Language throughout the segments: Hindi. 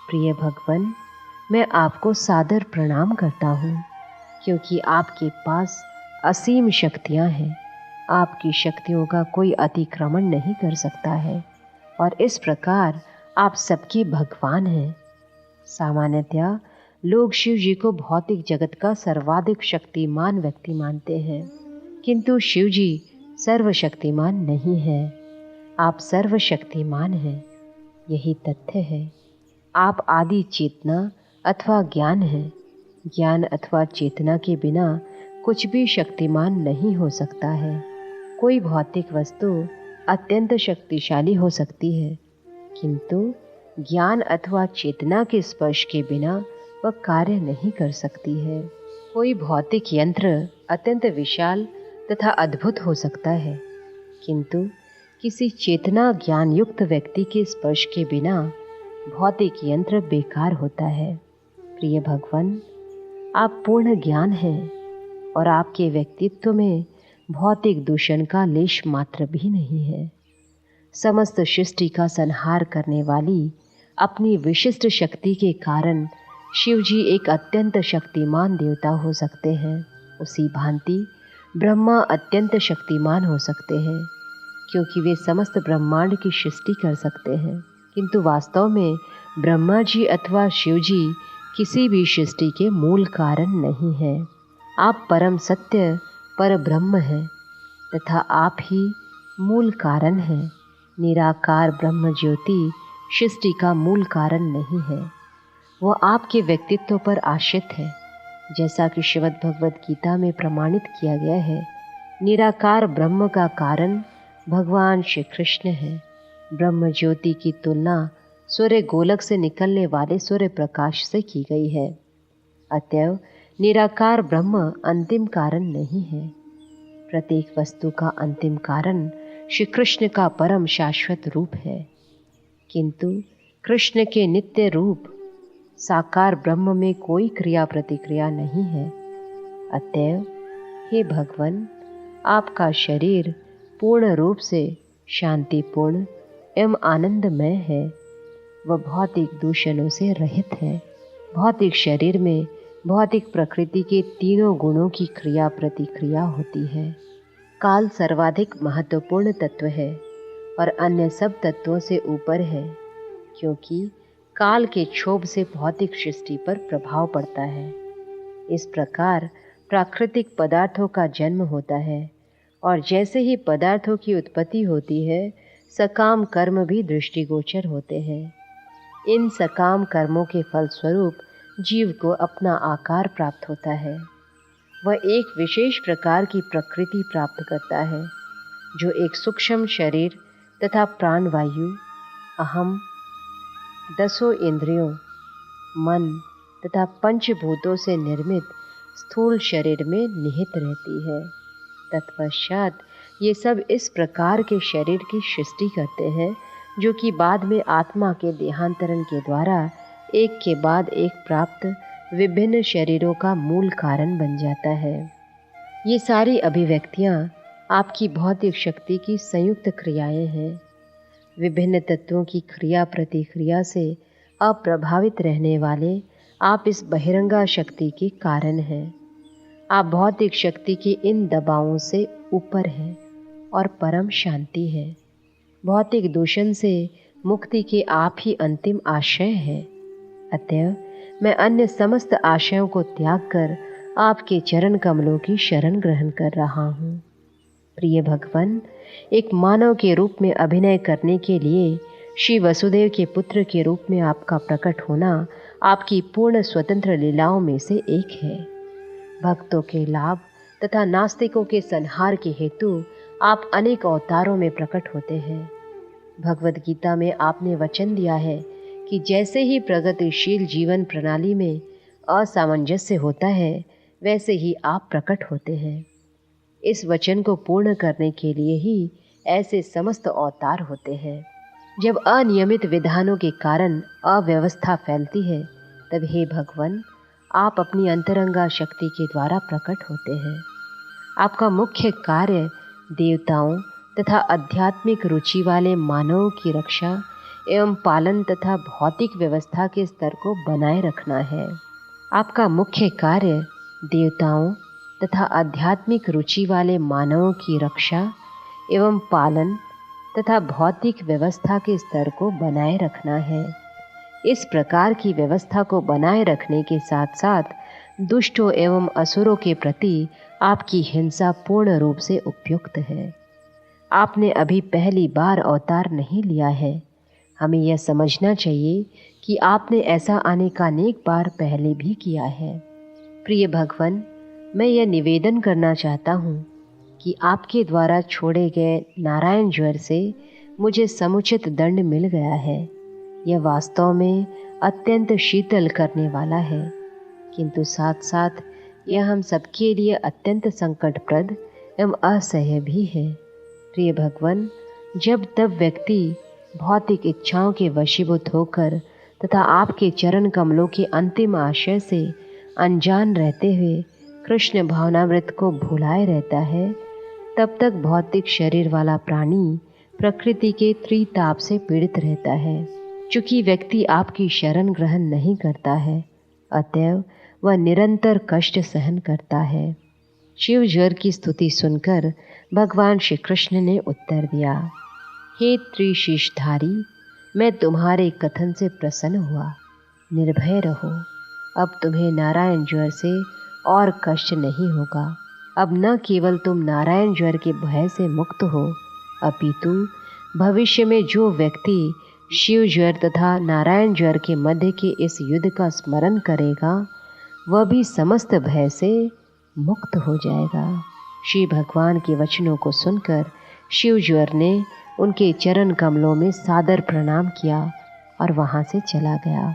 प्रिय भगवन, मैं आपको सादर प्रणाम करता हूँ, क्योंकि आपके पास असीम शक्तियाँ हैं। आपकी शक्तियों का कोई अतिक्रमण नहीं कर सकता है और इस प्रकार आप सबके भगवान हैं। सामान्यतया लोग शिव जी को भौतिक जगत का सर्वाधिक शक्तिमान व्यक्ति मानते हैं, किंतु शिव जी सर्वशक्तिमान नहीं है। आप सर्वशक्तिमान हैं, यही तथ्य है। आप आदि चेतना अथवा ज्ञान हैं। ज्ञान अथवा चेतना के बिना कुछ भी शक्तिमान नहीं हो सकता है। कोई भौतिक वस्तु अत्यंत शक्तिशाली हो सकती है, किंतु ज्ञान अथवा चेतना के स्पर्श के बिना वह कार्य नहीं कर सकती है। कोई भौतिक यंत्र अत्यंत विशाल तथा अद्भुत हो सकता है, किंतु किसी चेतना ज्ञान युक्त व्यक्ति के स्पर्श के बिना भौतिक यंत्र बेकार होता है। प्रिय भगवन, आप पूर्ण ज्ञान हैं और आपके व्यक्तित्व में भौतिक दूषण का लेश मात्र भी नहीं है। समस्त सृष्टि का संहार करने वाली अपनी विशिष्ट शक्ति के कारण शिव जी एक अत्यंत शक्तिमान देवता हो सकते हैं। उसी भांति ब्रह्मा अत्यंत शक्तिमान हो सकते हैं, क्योंकि वे समस्त ब्रह्मांड की सृष्टि कर सकते हैं, किंतु वास्तव में ब्रह्मा जी अथवा शिव जी किसी भी सृष्टि के मूल कारण नहीं है। आप परम सत्य पर ब्रह्म हैं तथा आप ही मूल कारण हैं। निराकार ब्रह्म ज्योति सृष्टि का मूल कारण नहीं है, वह आपके व्यक्तित्व पर आश्रित है। जैसा कि श्रीमद् भगवद गीता में प्रमाणित किया गया है, निराकार ब्रह्म का कारण भगवान श्री कृष्ण है। ब्रह्म ज्योति की तुलना सूर्य गोलक से निकलने वाले सूर्य प्रकाश से की गई है। अतएव निराकार ब्रह्म अंतिम कारण नहीं है। प्रत्येक वस्तु का अंतिम कारण श्री कृष्ण का परम शाश्वत रूप है, किंतु कृष्ण के नित्य रूप साकार ब्रह्म में कोई क्रिया प्रतिक्रिया नहीं है। अतएव हे भगवन, आपका शरीर पूर्ण रूप से शांतिपूर्ण एवं आनंदमय है। वह भौतिक दूषणों से रहित है। भौतिक शरीर में भौतिक प्रकृति के तीनों गुणों की क्रिया प्रतिक्रिया होती है। काल सर्वाधिक महत्वपूर्ण तत्व है और अन्य सब तत्वों से ऊपर है, क्योंकि काल के क्षोभ से भौतिक सृष्टि पर प्रभाव पड़ता है। इस प्रकार प्राकृतिक पदार्थों का जन्म होता है और जैसे ही पदार्थों की उत्पत्ति होती है, सकाम कर्म भी दृष्टिगोचर होते हैं। इन सकाम कर्मों के फलस्वरूप जीव को अपना आकार प्राप्त होता है। वह एक विशेष प्रकार की प्रकृति प्राप्त करता है, जो एक सूक्ष्म शरीर तथा प्राणवायु, अहम, 10 इंद्रियों, मन तथा पंचभूतों से निर्मित स्थूल शरीर में निहित रहती है। तत्पश्चात ये सब इस प्रकार के शरीर की सृष्टि करते हैं, जो कि बाद में आत्मा के देहांतरण के द्वारा एक के बाद एक प्राप्त विभिन्न शरीरों का मूल कारण बन जाता है। ये सारी अभिव्यक्तियाँ आपकी भौतिक शक्ति की संयुक्त क्रियाएं हैं। विभिन्न तत्वों की क्रिया प्रतिक्रिया से अप्रभावित रहने वाले आप इस बहिरंगा शक्ति के कारण हैं। आप भौतिक शक्ति के इन दबावों से ऊपर हैं और परम शांति है। भौतिक दूषण से मुक्ति के आप ही अंतिम आशय है। अतएव मैं अन्य समस्त आशयों को त्याग कर आपके चरण कमलों की शरण ग्रहण कर रहा हूँ। प्रिय भगवन, एक मानव के रूप में अभिनय करने के लिए श्री वसुदेव के पुत्र के रूप में आपका प्रकट होना आपकी पूर्ण स्वतंत्र लीलाओं में से एक है। भक्तों के लाभ तथा नास्तिकों के संहार के हेतु आप अनेक अवतारों में प्रकट होते हैं। भगवद गीता में आपने वचन दिया है कि जैसे ही प्रगतिशील जीवन प्रणाली में असामंजस्य होता है, वैसे ही आप प्रकट होते हैं। इस वचन को पूर्ण करने के लिए ही ऐसे समस्त अवतार होते हैं। जब अनियमित विधानों के कारण अव्यवस्था फैलती है, तब हे भगवन, आप अपनी अंतरंगा शक्ति के द्वारा प्रकट होते हैं। आपका मुख्य कार्य देवताओं तथा आध्यात्मिक रुचि वाले मानवों की रक्षा एवं पालन तथा भौतिक व्यवस्था के स्तर को बनाए रखना है। आपका मुख्य कार्य देवताओं तथा आध्यात्मिक रुचि वाले मानवों की रक्षा एवं पालन तथा भौतिक व्यवस्था के स्तर को बनाए रखना है। इस प्रकार की व्यवस्था को बनाए रखने के साथ साथ दुष्टों एवं असुरों के प्रति आपकी हिंसा पूर्ण रूप से उपयुक्त है। आपने अभी पहली बार अवतार नहीं लिया है। हमें यह समझना चाहिए कि आपने ऐसा अनेक बार पहले भी किया है। प्रिय भगवान, मैं यह निवेदन करना चाहता हूँ कि आपके द्वारा छोड़े गए नारायण ज्वर से मुझे समुचित दंड मिल गया है। यह वास्तव में अत्यंत शीतल करने वाला है, किंतु साथ साथ यह हम सबके लिए अत्यंत संकटप्रद एवं असह्य भी है। प्रिय भगवान, जब तब व्यक्ति भौतिक इच्छाओं के वशीभूत होकर तथा आपके चरण कमलों के अंतिम आशय से अनजान रहते हुए कृष्ण भावनामृत को भुलाए रहता है, तब तक भौतिक शरीर वाला प्राणी प्रकृति के त्रिताप से पीड़ित रहता है। चूंकि व्यक्ति आपकी शरण ग्रहण नहीं करता है, अतएव वह निरंतर कष्ट सहन करता है। शिव ज्वर की स्तुति सुनकर भगवान श्री कृष्ण ने उत्तर दिया, हे त्रिशीषधारी, मैं तुम्हारे कथन से प्रसन्न हुआ। निर्भय रहो, अब तुम्हें नारायण ज्वर से और कष्ट नहीं होगा। अब न केवल तुम नारायण ज्वर के भय से मुक्त हो, अपितु भविष्य में जो व्यक्ति शिव ज्वर तथा नारायण ज्वर के मध्य के इस युद्ध का स्मरण करेगा, वह भी समस्त भय से मुक्त हो जाएगा। श्री भगवान के वचनों को सुनकर शिव ज्वर ने उनके चरण कमलों में सादर प्रणाम किया और वहाँ से चला गया।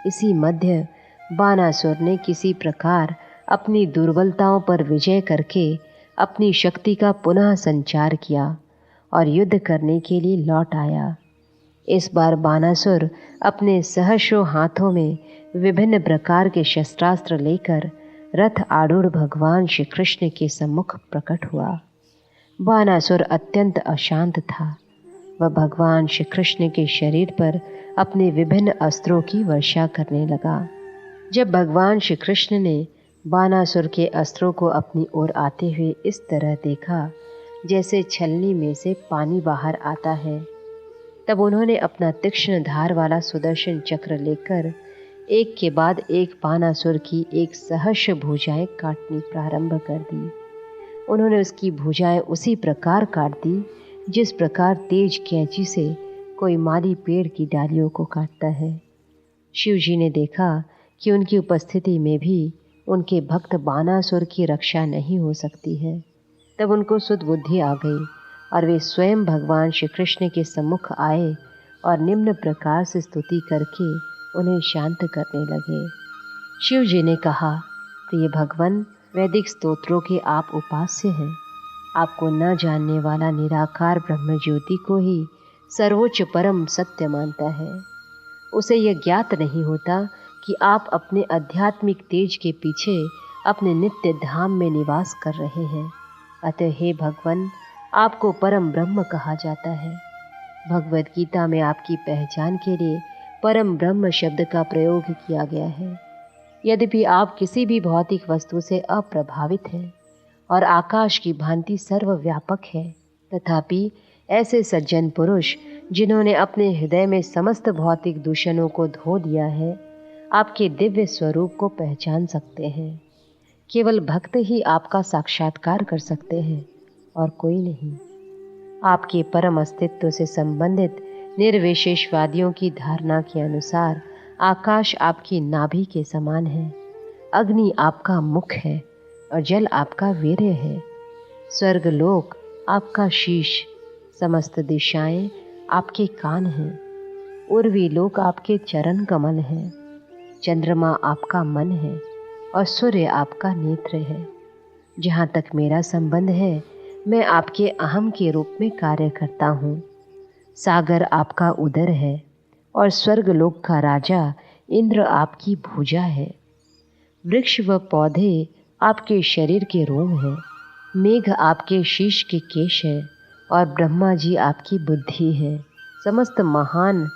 इसी मध्य बानासुर ने किसी प्रकार अपनी दुर्बलताओं पर विजय करके अपनी शक्ति का पुनः संचार किया और युद्ध करने के लिए लौट आया। इस बार बानासुर अपने सहस्रों हाथों में विभिन्न प्रकार के शस्त्रास्त्र लेकर रथ आरूढ़ भगवान श्री कृष्ण के सम्मुख प्रकट हुआ। बानासुर अत्यंत अशांत था। वह भगवान श्री कृष्ण के शरीर पर अपने विभिन्न अस्त्रों की वर्षा करने लगा। जब भगवान श्री कृष्ण ने बानासुर के अस्त्रों को अपनी ओर आते हुए इस तरह देखा जैसे छलनी में से पानी बाहर आता है, तब उन्होंने अपना तीक्ष्ण धार वाला सुदर्शन चक्र लेकर एक के बाद एक बानासुर की एक सहस्र भुजाएं काटनी प्रारंभ कर दी। उन्होंने उसकी भुजाएं उसी प्रकार काट दी जिस प्रकार तेज कैंची से कोई माली पेड़ की डालियों को काटता है। शिव जी ने देखा कि उनकी उपस्थिति में भी उनके भक्त बानासुर की रक्षा नहीं हो सकती है। तब उनको सुध बुद्धि आ गई और वे स्वयं भगवान श्री कृष्ण के सम्मुख आए और निम्न प्रकार से स्तुति करके उन्हें शांत करने लगे। शिव जी ने कहा, प्रिय भगवान, वैदिक स्तोत्रों के आप उपास्य हैं। आपको न जानने वाला निराकार ब्रह्म ज्योति को ही सर्वोच्च परम सत्य मानता है। उसे यह ज्ञात नहीं होता कि आप अपने आध्यात्मिक तेज के पीछे अपने नित्य धाम में निवास कर रहे हैं। अतः हे भगवान, आपको परम ब्रह्म कहा जाता है। भगवद गीता में आपकी पहचान के लिए परम ब्रह्म शब्द का प्रयोग किया गया है। यद्यपि आप किसी भी भौतिक वस्तु से अप्रभावित हैं और आकाश की भांति सर्वव्यापक है, तथापि ऐसे सज्जन पुरुष जिन्होंने अपने हृदय में समस्त भौतिक दूषणों को धो दिया है, आपके दिव्य स्वरूप को पहचान सकते हैं। केवल भक्त ही आपका साक्षात्कार कर सकते हैं और कोई नहीं। आपके परम अस्तित्व से संबंधित निर्विशेषवादियों की धारणा के अनुसार आकाश आपकी नाभि के समान है, अग्नि आपका मुख है और जल आपका वीर्य है। स्वर्गलोक आपका शीश, समस्त दिशाएं आपके कान हैं, उर्वी लोक आपके चरण कमल हैं, चंद्रमा आपका मन है और सूर्य आपका नेत्र है। जहाँ तक मेरा संबंध है, मैं आपके अहम के रूप में कार्य करता हूँ। सागर आपका उदर है और स्वर्गलोक का राजा इंद्र आपकी भुजा है। वृक्ष व पौधे आपके शरीर के रोम हैं, मेघ आपके शीश के केश है और ब्रह्मा जी आपकी बुद्धि है। समस्त महान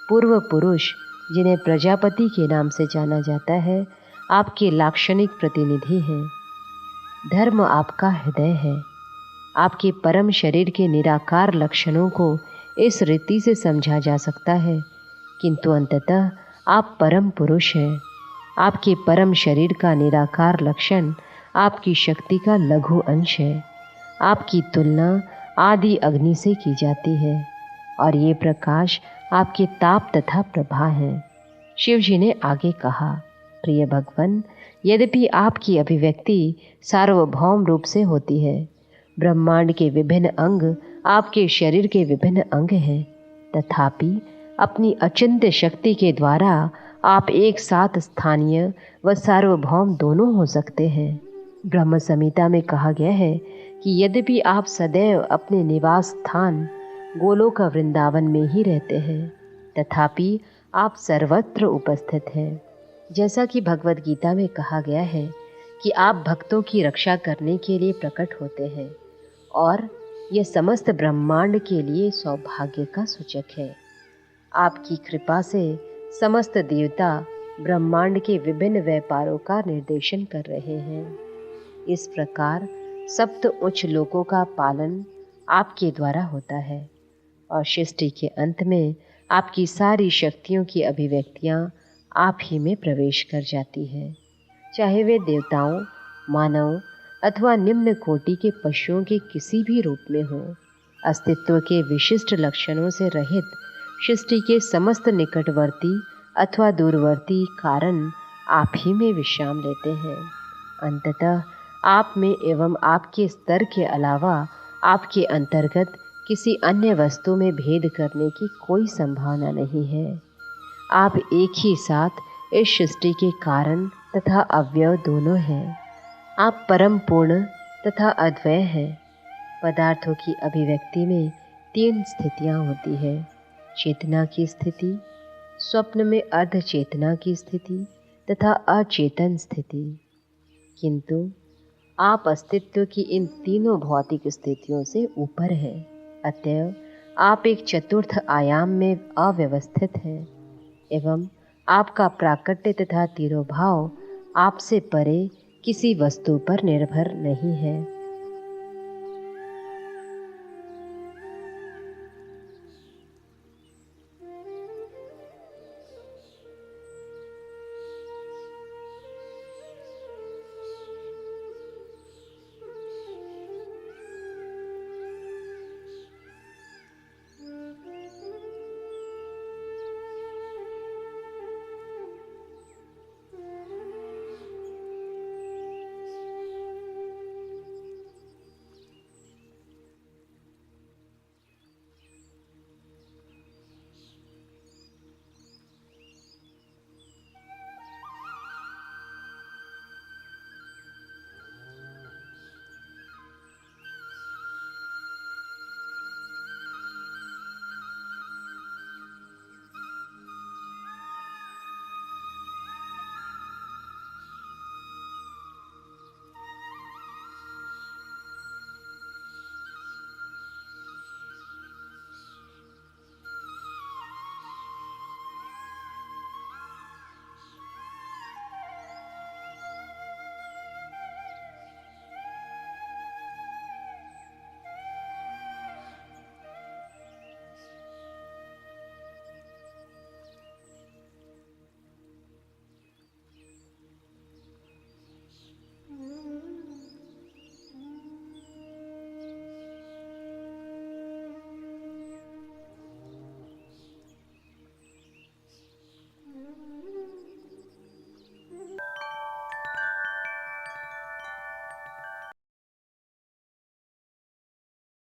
पूर्व पुरुष, जिन्हें प्रजापति के नाम से जाना जाता है, आपके लाक्षणिक प्रतिनिधि हैं। धर्म आपका हृदय है। आपके परम शरीर के निराकार लक्षणों को इस रीति से समझा जा सकता है, किंतु अंततः आप परम पुरुष हैं। आपके परम शरीर का निराकार लक्षण आपकी शक्ति का लघु अंश है। आपकी तुलना आदि अग्नि से की जाती है और ये प्रकाश आपके ताप तथा प्रभा है। शिव जी ने आगे कहा, प्रिय भगवन, यद्यपि आपकी अभिव्यक्ति सार्वभौम रूप से होती है, ब्रह्मांड के विभिन्न अंग आपके शरीर के विभिन्न अंग हैं, तथापि अपनी अचिंत्य शक्ति के द्वारा आप एक साथ स्थानीय व सार्वभौम दोनों हो सकते हैं। ब्रह्म संहिता में कहा गया है कि यद्यपि आप सदैव अपने निवास स्थान गोलोक वृंदावन में ही रहते हैं, तथापि आप सर्वत्र उपस्थित हैं। जैसा कि भगवद गीता में कहा गया है कि आप भक्तों की रक्षा करने के लिए प्रकट होते हैं और यह समस्त ब्रह्मांड के लिए सौभाग्य का सूचक है। आपकी कृपा से समस्त देवता ब्रह्मांड के विभिन्न व्यापारों का निर्देशन कर रहे हैं। इस प्रकार सप्त उच्च लोकों का पालन आपके द्वारा होता है और सृष्टि के अंत में आपकी सारी शक्तियों की अभिव्यक्तियां आप ही में प्रवेश कर जाती हैं। चाहे वे देवताओं, मानव अथवा निम्न कोटि के पशुओं के किसी भी रूप में हो, अस्तित्व के विशिष्ट लक्षणों से रहित सृष्टि के समस्त निकटवर्ती अथवा दूरवर्ती कारण आप ही में विश्राम लेते हैं। अंततः आप में एवं आपके स्तर के अलावा आपके अंतर्गत किसी अन्य वस्तु में भेद करने की कोई संभावना नहीं है। आप एक ही साथ इस सृष्टि के कारण तथा अवयव दोनों हैं। आप परम पूर्ण तथा अद्वय हैं। पदार्थों की अभिव्यक्ति में 3 स्थितियां होती है: चेतना की स्थिति, स्वप्न में अर्ध चेतना की स्थिति तथा अचेतन स्थिति। किंतु आप अस्तित्व की इन तीनों भौतिक स्थितियों से ऊपर हैं। अतएव आप एक चतुर्थ आयाम में अव्यवस्थित हैं एवं आपका प्राकट्य तथा तिरोभाव आपसे परे किसी वस्तु पर निर्भर नहीं है।